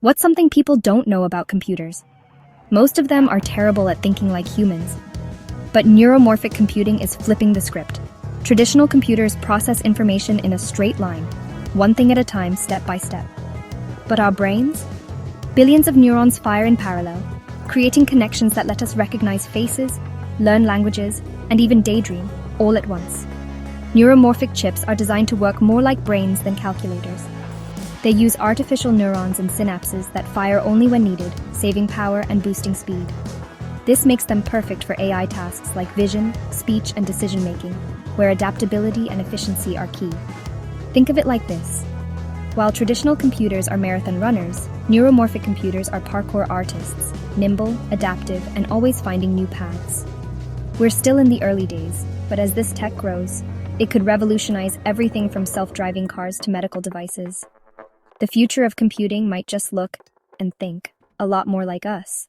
What's something people don't know about computers? Most of them are terrible at thinking like humans. But neuromorphic computing is flipping the script. Traditional computers process information in a straight line, one thing at a time, step by step. But our brains? Billions of neurons fire in parallel, creating connections that let us recognize faces, learn languages, and even daydream, all at once. Neuromorphic chips are designed to work more like brains than calculators. They use artificial neurons and synapses that fire only when needed, saving power and boosting speed. This makes them perfect for AI tasks like vision, speech, and decision-making, where adaptability and efficiency are key. Think of it like this. While traditional computers are marathon runners, neuromorphic computers are parkour artists, nimble, adaptive, and always finding new paths. We're still in the early days, but as this tech grows, it could revolutionize everything from self-driving cars to medical devices. The future of computing might just look and think a lot more like us.